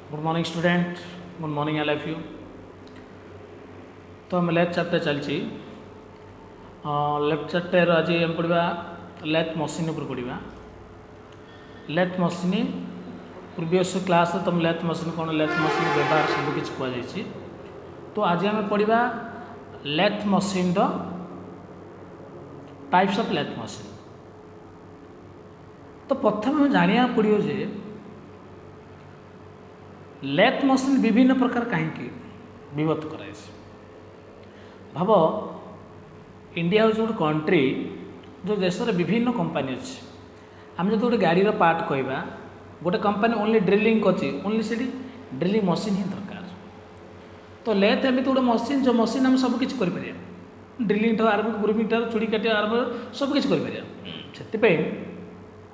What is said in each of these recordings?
Good morning student, good morning all of you. तो हम lathe chapter चलची left chapter आज हम पढ़ा लेथ मशीन पर पढ़ा। लेथ मशीन प्रीवियस क्लास तुम लेथ मशीन कौन लेथ मशीन व्यवहार सब किसी कहुई। तो आज हम पढ़ा lathe machine types of lathe machine. तो प्रथम हम जाना पड़ो जे लेथ मशीन विभिन्न प्रकार कहीं विभक्त कराई। भाव इंडिया हूँ गोटे कंट्री जो देश में विभिन्न कंपनी अच्छी। आम जो गोटे गाड़ी पार्ट कहवा गोटे कंपनी ओनली ड्रिलिंग अच्छी ओनली से ड्रिलिंग मशीन ही दरकार। तो लेथ एमती गोटे मशीन जो मशीन आम सब किसी कर ड्रिलिंग आरम्भ ग्रुमिंग चूड़ी काटिया आरम्भ सब किसी कर।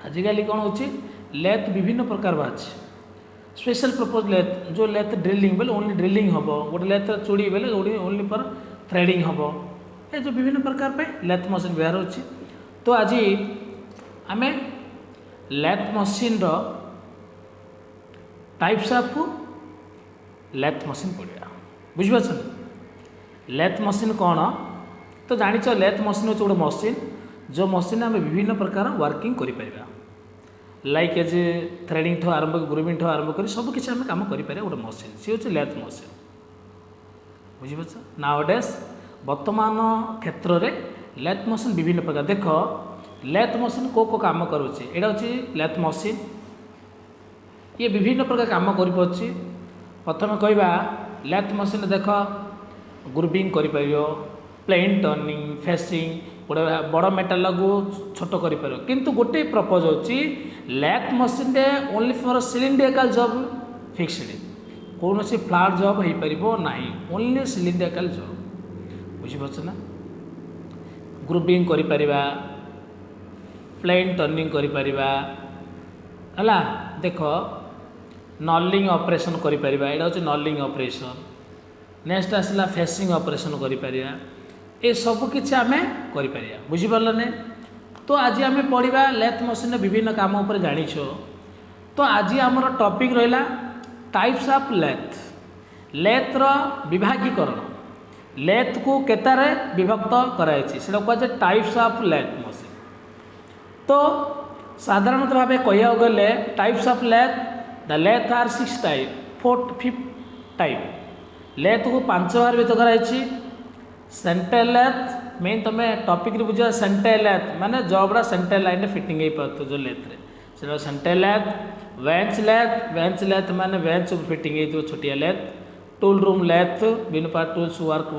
आजिकल कौन हो लेथ विभिन्न प्रकार बाहर स्पेशल पर्पज लेथ जो लेथ ड्रिलिंग बेले ओनली ड्रिलिंग हम गोटे लेथ चूड़ी बेले ओनली फॉर थ्रेडिंग हम ये जो विभिन्न प्रकार पे लेथ मशीन व्यवहार अच्छी। तो आज आम lathe machine types of lathe machine पढ़ा बुझिपार। लेथ मशीन कौन तो जानिच लेथ मशीन हूँ गोटे मशीन जो मशीन आम विभिन्न प्रकार वर्किंग करें लाइक एज थ्रेडिंग ठू आरंभ ग्रुमिंग ठू आरंभ कर सब किसी आम कम कर गोटे मशीन सी हूँ लेथ मशीन बुझिपार। नाउडेज वर्तमान क्षेत्र में लेथ मशीन विभिन्न प्रकार देख लेथ मशीन को कम करुच्ची यहाँ हूँ लेथ मशीन ये विभिन्न प्रकार कम कर। प्रथम कहवा लेथ मशीन देख ग्रुपिंग कर प्लेन टर्निंग फेसिंग गोटे बड़ मेटाल को छोट कर किंतु गोटे प्रपोज होची लेथ मशीन रे only for cylindrical job fixed कौन सी फ्लैट जॉब हो पार ना ओनली सिलिंड्रिकल जॉब बुझीपार ना। ग्रुपिंग कर प्लेन टर्निंग कर देख नलिंग ऑपरेशन कर यहाँ हूँ नलिंग ऑपरेशन नेक्स्ट आसला फेसिंग ऑपरेशन कर ये सब किसी आम कर बुझीपार ने। तो आज आम पढ़ा लेथ मशीन विभिन्न काम उपर जानिछ। तो आज आमर टॉपिक रहा टाइप्स ऑफ लेथ लेथर विभागीकरण लेथ को केतारे विभक्त कराई कहुए टाइप्स ऑफ लेथ मशीन। तो साधारणतः भाव कह गले types of lathe the lathe are 6 type 4th 5th type lathe को 5 बार विभक्त कराई। सेंटर लेथ मेन तुम टॉपिक बुझ सेंटर लेथ माने जॉबरा सेंटर लाइन फिटिंग हो पार जो लेथ से सेंटर लेथ वेंच लेथ माने वेंच फिटिंग हो छोटिया लेथ टूल रूम लेथ विभिन्न प्रकार टूल्स वर्क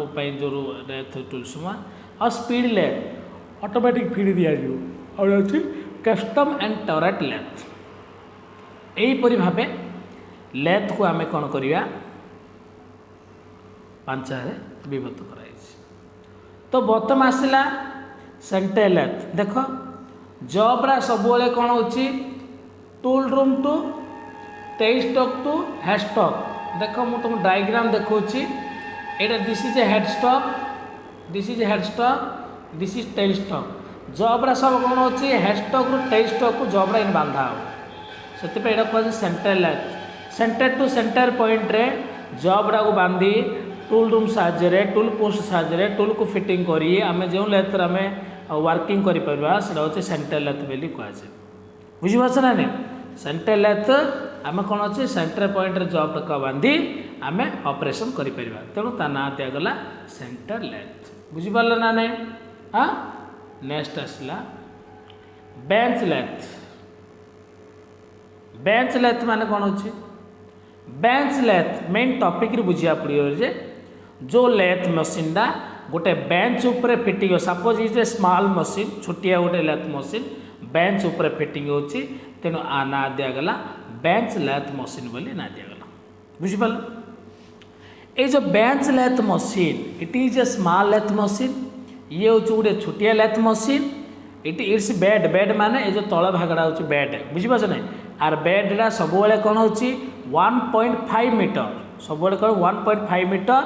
जो लेथ टूल्स और speed lathe automatic feed the custom and turret lathe यहीपरि भाव लेथ को आम कौन करवा 5 विभक्त कराई। तो बर्तम आसला सेंटर लेथ देख जॉब्रा सब कौन हो tool room to tail stock to head stock देख मुझे तुम डायग्राम देखा यहाँ this is a head stock this is head stock this is tail stock जॉब्रा सब कौन हो हेड स्टॉक रू टेल स्टॉक को जॉब्रा इन बांधा हो से कह centre lathe centre to centre point रे जॉब्रा को बांधी टूल रूम साहाଯ୍य टूल पोस्ट साहाଯ୍य टूल को फिटिंग करी आम जो लेथ आम वर्किंग कर सेंटर लेथ बोली कहुए बुझीपार ना नहीं। सेंटर लेथ आम कौन अच्छे सेंटर पॉइंट रे जॉब का बांधी आम ऑपरेशन कर तेणु ता ना दिगला सेंटर लेथ बुझीपार ना नहीं। हाँ नेक्स्ट आसला बेंच लेथ बेंच लेथ माने कौन हो बेंच लेथ मेन टॉपिक बुझा पड़ो जे जो लेथ मशीन दा गोटे बेंच उपरे फिटिंग हो suppose is a small machine छोटिया गोटे लेथ मशीन बेंच उपरे फिटिंग होची तेणु आ ना दिगला बेंच लेथ मशीन बोली ना दिगला बुझिपार। ये जो bench lathe machine it is a small lathe machine ये हूँ गोटे छोटिया lathe machine its bed bed माने ये जो तल भागड़ा हूँ बेड बुझिपार ना आर बेडा सब कौन हो 1.5 मीटर सब कौन 1.5 मीटर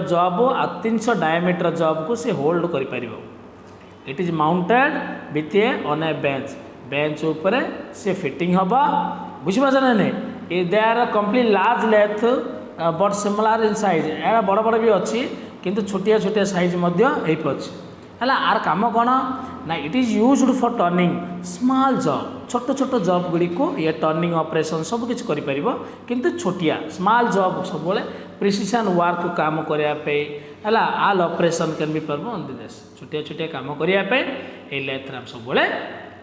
जॉब आ 300 डायमीटर जॉब को सी होल्ड कर it is mounted with a on a bench bench ऊपर से फिटिंग हम बुझीपार ना नहीं they are complete large lathe but similar in size एरा बड़ बड़ भी अच्छी किंतु छोटिया छोटिया साइज अच्छी है आर कम कौन ना it is used for turning small job छोट छोट जॉब गुड़ी को ये टर्निंग ऑपरेशन सब किसी कर किंतु छोटिया स्मॉल जॉब सब प्रिसिशन वर्क काम करने है all operation can be perform on the desk छोटिया छोटिया काम करने ये लेथ हम सब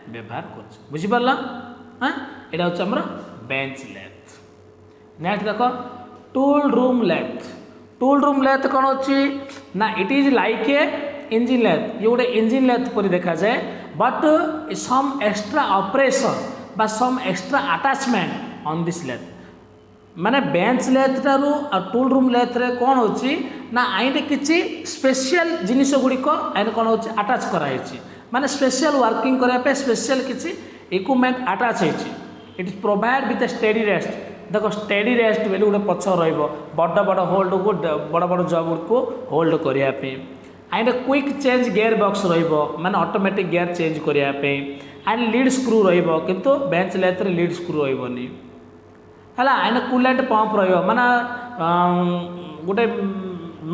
व्यवहार कर बुझीपार हाँ यहाँ हूँ आमर बेंच लेथ नेक्स्ट देख टूल रूम लेथ कौन अच्छी ना it is like a engine lathe ये गोटे इंजिन लेथ पर देखा जाए बट सम एक्स्ट्रा ऑपरेशन बा some extra attachment on this lathe माने बेंच लेथ ठारू टूल रूम लेथ रे कौन होची ना आईने किसी स्पेशल जिनिस गुड़िक आईने कौन होची अटैच कराई माने स्पेशल वर्किंग करने स्पेशल किसी इक्विपमेंट अटैच होती it is provide with A steady rest देखो स्टेडी रेस्ट बोले गोटे पछ बड़ बड़ होल्ड को बड़ बड़ जॉब को होल्ड करने आईने क्विक चेंज गियर बॉक्स माने ऑटोमेटिक गियर चेंज करने आईने लीड स्क्रू किंतु बेंच लेथ रे लीड स्क्रू रही है आईने कूलेंट पंप माने गोटे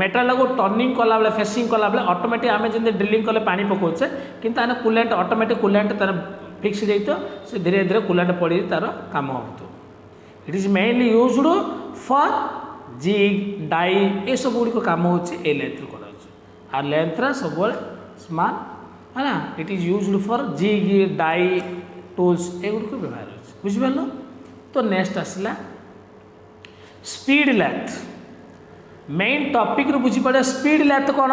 मेटाल को टर्निंग कला बेले फेसिंग कला बेले ऑटोमेटिक आम जमी ड्रिलिंग कले पानी पकाउचे किंतु आने कूलेंट ऑटोमेटिक कूलेंट तार फिक्स जाइए से धीरे धीरे कूलेंट पड़ी तार काम हो it is mainly used for jig die ये सब गुड़िक काम होती लेथ कर लेंथ सब स्मॉल है ना it is used for jig die tools ये गुड़िक व्यवहार हो बुझिपार तो नेक्स्ट आसला स्पीड लेथ मेन टॉपिक रू बुझीपड़े स्पीड लेथ कौन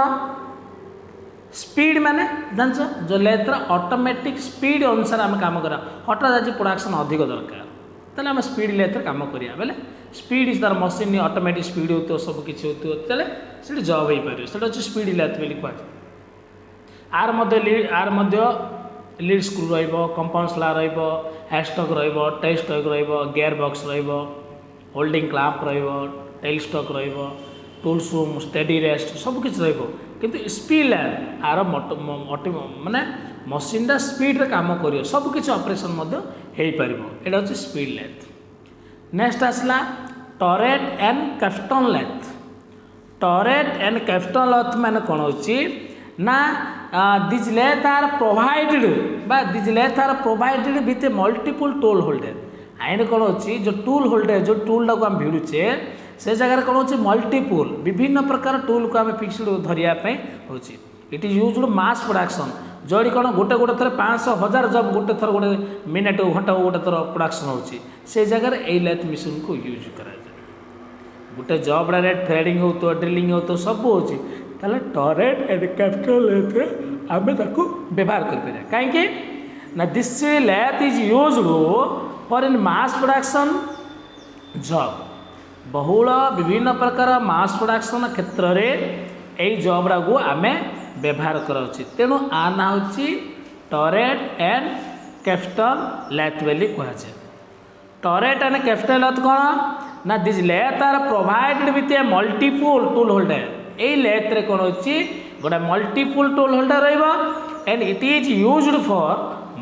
स्पीड माने जानछ जो लेथ ऑटोमेटिक स्पीड अनुसार आम काम करा हठात आज प्रोडक्शन अधिक दरकार तेल आम स्पीड लेथ काम करिया बेले स्पीड इज तार मशीन ऑटोमेटिक स्पीड होतो सब किछि होतो तेले सेठी जॉब हे पारियो सेटा अछि स्पीड लेथ बेली कहै आर मध्य लीड स्क्रू रहिबो कंपाउंड स्ला रहिबो हैस्टॉक रहिबो टेल स्टॉक रहिबो गियर बॉक्स रहिबो होल्डिंग क्लैंप रहिबो टेल स्टॉक रहिबो टूल्स रूम स्टेडी रेस्ट सब किछ रहिबो किंतु स्पीड लेथ आर माने मशीन स्पीड रे काम करियो सब किछ ऑपरेशन मध्य हे पारिबो एटा होछि स्पीड लेथ नेक्स्ट आसला turret and capstan lathe turret and capstan lathe माने कोन होछि ना दिस लेथ आर प्रोवाइडेड बा this lathe are provided with a multiple tool holder आईने कौन अच्छी जो टूल होल्डर जो टूल टाक आम भिड़ुचे से जगह कौन हो मल्टीपुल विभिन्न प्रकार टूल को आम फिक्सड धरियापी हो it is used mass production जोड़ी कौन गोटे गोटे थर 500,000 जब गोटे थर गोटे मिनिट घंटा गोटे थर प्रोडक्शन होची से जगह यही लेथ मशीन को यूज करा गोटे जब थ्रेडिंग हो तो ड्रिलिंग हो तो सब हो टरेट एंड कैप्स्टन लेथ आम व्यवहार कर कहीं ना this lathe is used for in mass production job बहुल विभिन्न प्रकार मास प्रोडक्शन क्षेत्र में यही जॉब को आम व्यवहार करा तेणु आ ना हूँ टरेट एंड कैप्स्टन लेथ बोली कहुए टरेट एंड कैप्स्टन लेथ कौन ना this lathe are provided with a multiple tool holder यही लेथ रे कौन अच्छी गोटे multiple tool holder and it is used for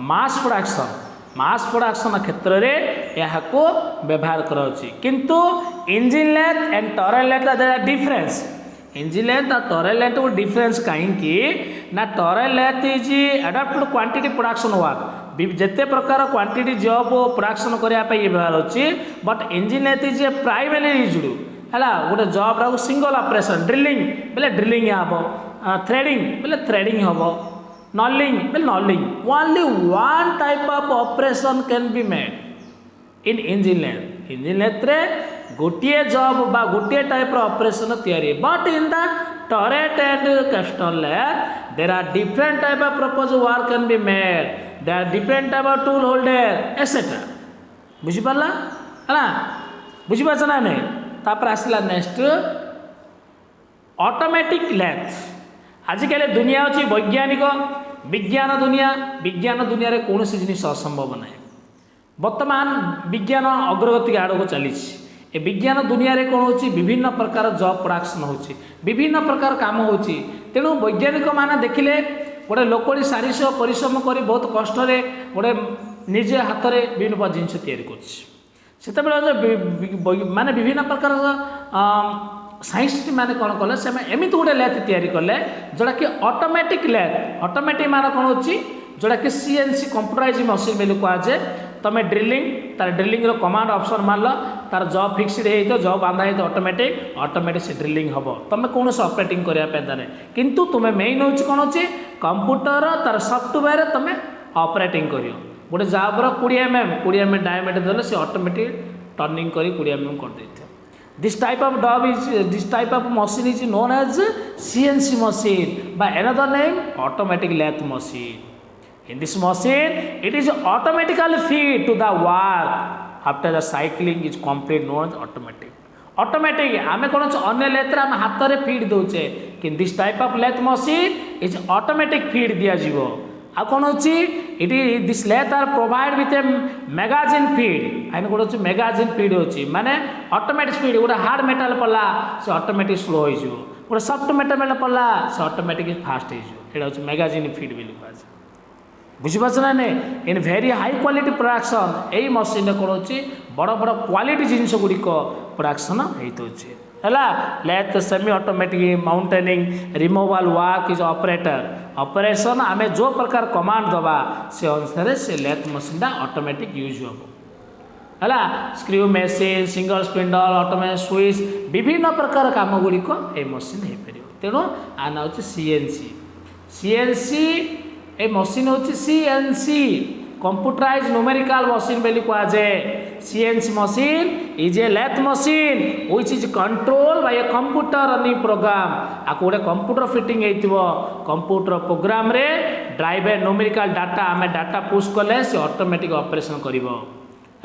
mass production क्षेत्र में यह व्यवहार कराउछि किंतु engine lathe and turret lathe their difference engine lathe और टरेट लेथ को डिफरेंस कहीं ना turret lathe is adapted quantity production work जिते प्रकार क्वांटिटी जॉब प्रोडक्शन करने व्यवहार होछि but engine lathe is a primary used है गोटे जॉब रा सिंगल ऑपरेशन ड्रिलिंग बोले ड्रिलिंग हम थ्रेडिंग बोले थ्रेडिंग हम नॉलिंग बोले knurling only one type of operation can be made in engine lathe रे गोटे जॉब बा गोटे टाइप ऑपरेशन तैयारी but in the turret and capstan lathe there are different type of purpose work can be made there are different type of tool holder etcetera बुझी पाला है ना बुझी पाछ ना नहीं तापर आसला नेक्स्ट ऑटोमेटिक लेथ आजिकल दुनिया अच्छी वैज्ञानिक विज्ञान दुनिया रे कौन सी जिनिस असंभव ना वर्तमान विज्ञान अग्रगति आड़ को चली विज्ञान दुनिया रे कौन हो विभिन्न प्रकार जॉब प्रोडक्शन हो विभिन्न प्रकार काम हो तेणु वैज्ञानिक माने देखिले गोटे लोकड़ी शारीरिक परिश्रम कर बहुत कष्ट गोटे निजे हाथ में विभिन्न जिनस तैयारी कर ସେତେବେଳେ ମାନେ ବିଭିନ୍ନ ପ୍ରକାର ସାଇଣ୍ଟିଷ୍ଟ ମାନେ କ'ଣ କଲେ ସେମାନେ ଏମିତି ଗୋଟେ ଲେଥ୍ ତିଆରି କଲେ ଯେଉଁଟାକି ଅଟୋମେଟିକ୍ ଲେଥ୍। ଅଟୋମେଟିକ୍ ମାନେ କ'ଣ ହେଉଛି ଯେଉଁଟାକି ସିଏନ୍ସି କମ୍ପ୍ୟୁଟରାଇଜ ମସିନ୍ ବୋଲି କୁହାଯାଏ। ତୁମେ ଡ୍ରିଲିଂ ତାର ଡ୍ରିଲିଂର କମାଣ୍ଡ ଅପସନ୍ ମାରିଲ ତାର ଜବ୍ ଫିକ୍ସഡ് ହେଇଥିବ ଜବ୍ ବାନ୍ଧା ହେଇଥିବ ଅଟୋମେଟିକ୍ ସେ ଡ୍ରିଲିଂ ହେବ। ତୁମେ କୌଣସି ଅପରେଟିଂ କରିବା ପାଇଁ ତାହେଲେ କିନ୍ତୁ ତୁମେ ମେନ୍ ହେଉଛି କ'ଣ ଅଛି କମ୍ପ୍ୟୁଟର ତାର ସଫ୍ଟୱେର ତୁମେ ଅପରେଟିଂ କରିବ। ଗୋଟେ ଜବ୍ର 20 mm ଡାଇଆମିଟର ଦେଲେ ସେ ଅଟୋମେଟିକ୍ ଟର୍ଣ୍ଣିଂ କରି 20 mm କରିଦେଇଥିବ। This type of machine is known as CNC machine by another name automatic lathe machine. In this machine, it is automatically feed to the work after the cycling is complete known as automatic. Automatic आमे कौन अन्य लेथ्रे आम हाथ में feed दौचे कि this type of lathe machine is automatic feed दिया जीवो। आ कौन होची it this lathe are provide with a magazine feed आइन गोटे होची मैगजीन फीड होची माने ऑटोमेटिक फीड गोटे हार्ड मेटल पड़ला से ऑटोमेटिक स्लो हो जीवो गोटे सॉफ्ट मेटल पड़ला से ऑटोमेटिक फास्ट हो जीवो। एटा होची मैगजीन फीड बोली कहै बुझिपाछ ना ने in very high quality production AE machine कौन होची बड़ बड़ क्वालिटी जिनिस गुड़िक प्रोडक्शन होती है। Lathe semi automatic mounting removal work is operation आम जो प्रकार कमांड दबा से अनुसार से लेथ मशीन ऑटोमेटिक यूज हम है। Screw machine single spindle automatic switch विभिन्न प्रकार काम गुड़िक ये मशीन हो पार। तेणु आना हूँ सीएनसी ए मशीन हूँ सीएनसी कंप्यूटराइज न्यूमेरिकल मशीन बोली कहुए। CNC machine is a lathe machine which is control by a computer running program. आपको गोटे कंप्यूटर फिटिंग होइतिबो कंप्यूटर प्रोग्राम रे ड्राइव ए न्यूमेरिकल डाटा आम डाटा पुश कले से ऑटोमेटिक ऑपरेशन करिवो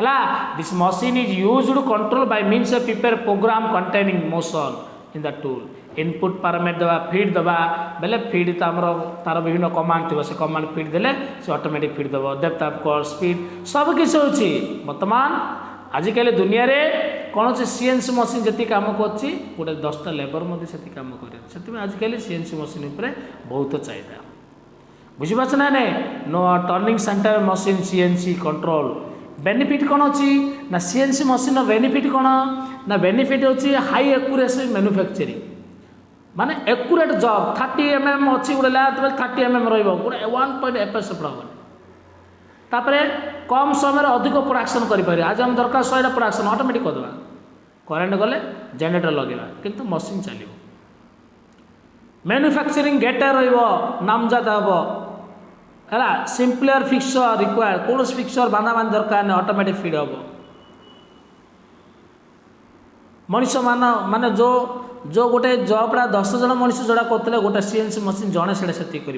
है। This machine is used control by means a prepare program containing motion in the tool input parameter दबा फीड दबा बेले फीड तो आमर तार विभिन्न कमांड थी से कमांड फीड देले से ऑटोमेटिक फीड दब डेप्थ ऑफ कट स्पीड सब किसी होची। बर्तमान आजिकल दुनिया रे कौन से सीएनसी मशीन जी कम कर गोटे 10टा लेबर से कम कर आजिकल सीएनसी मशीन उपरे बहुत चाहिदा बुझीपाच ना ने नो turning centre machine CNC control benefit कौन अच्छी ना सीएनसी मशीन बेनिफिट कौन ना बेनिफिट होची हाई एक्यूरेसी मैन्युफैक्चरिंग माने एक्यूरेट जॉब 30 mm अच्छी गोटे लैथ 30 mm रोटे 1.8 पड़ा तापर कम समय अधिक प्रोडक्शन करें। आज आम दरकार 100 प्रोडक्शन ऑटोमेटिक करदे करेन्ट गले जनरेटर लगेगा किंतु मशीन चलो मैन्युफैक्चरिंग गेटे रमजाद हम है। सिंपलर फिक्सर रिक्वायर कौन फिक्सर बांधा बांधी दरकार नहीं ऑटोमेटिक फीड हम मनीष माने जो गोटे जॉबटा 10 जन मनीष जोड़ा करते गोटे सीएनसी मशीन जड़े से कर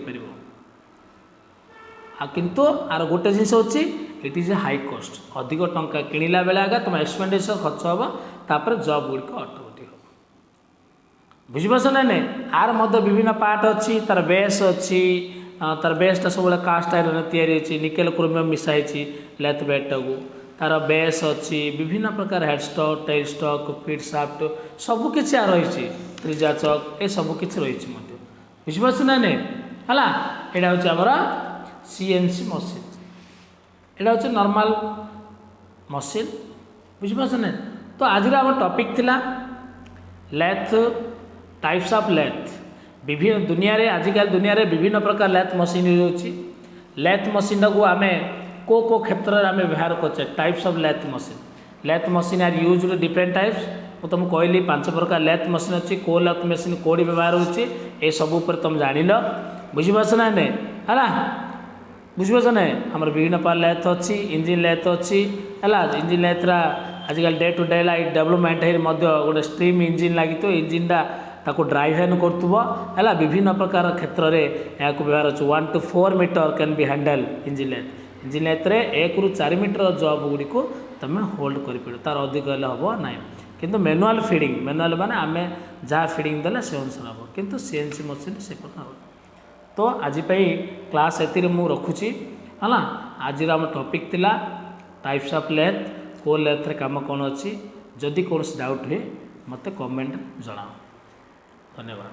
किंतु आर गोटे जिनस होची it is A high cost अधिक टंका किणला बेले आगे तुम एक्सपेंडिचर खर्च हम तापर जॉब गुड़िक ऑटोमेटिक हम बुझीपास ना नहीं। आर मध्य विभिन्न पार्ट अच्छी तार बेस अच्छी तार बेसटा सब कास्ट आयरन या निकेल क्रोमियम मिसाई लेथ बेडटा को तार बेस अच्छी विभिन्न प्रकार headstock tail stock feed shaft सबकि रही त्रिजा चक ये सबकि रही बुझीपास ना नहीं है। यहाँ हूँ आमर सीएनसी मशीन यहाँ हूँ नॉर्मल मशीन बुझीपास ना। तो आज आम टॉपिक थिला लेथ टाइप्स ऑफ लेथ विभिन्न दुनिया रे आजिकल दुनिया रे विभिन्न प्रकार लेथ मशीन होची। लेथ मशीन को आम को क्षेत्र में आम व्यवहार करचे types of lathe machine are use different types मुझे तुमको कहली 5 प्रकार लेथ मशीन अच्छी को लेथ मशीन कौड़ी व्यवहार होची ए सब ऊपर तुम जान लो बुझीपास ना नहीं है। बुझीपास ना आम विभिन्न प्रकार लेथ अच्छी इंजिन लेथ अच्छी है। इंजिन लेथरा आजिकल day to day life development गोटे स्ट्रीम इंजिन लगी तो इंजिनटा ताको ड्राइव हैन करतुबो है। विभिन्न प्रकार क्षेत्र में यहाँ व्यवहार अच्छे 1 to 4 metre can be handle engine lathe रे 1 ରୁ 4 मीटर जॉब गुड़ी को तुम होल्ड कर तार अधिक हम ना किंतु मैनुअल फीडिंग मैनुअल माने आम जहाँ फीडिंग देला से अनुसार हम किंतु सीएनसी मशीन से प्रकार हम। तो आज क्लास ए मु रखुची है। आज आम टॉपिक थिला टाइप्स ऑफ लेथ को लेथ रे काम कौन अच्छी जदि कौन डाउट हुए मत कमेंट जनाओ। धन्यवाद।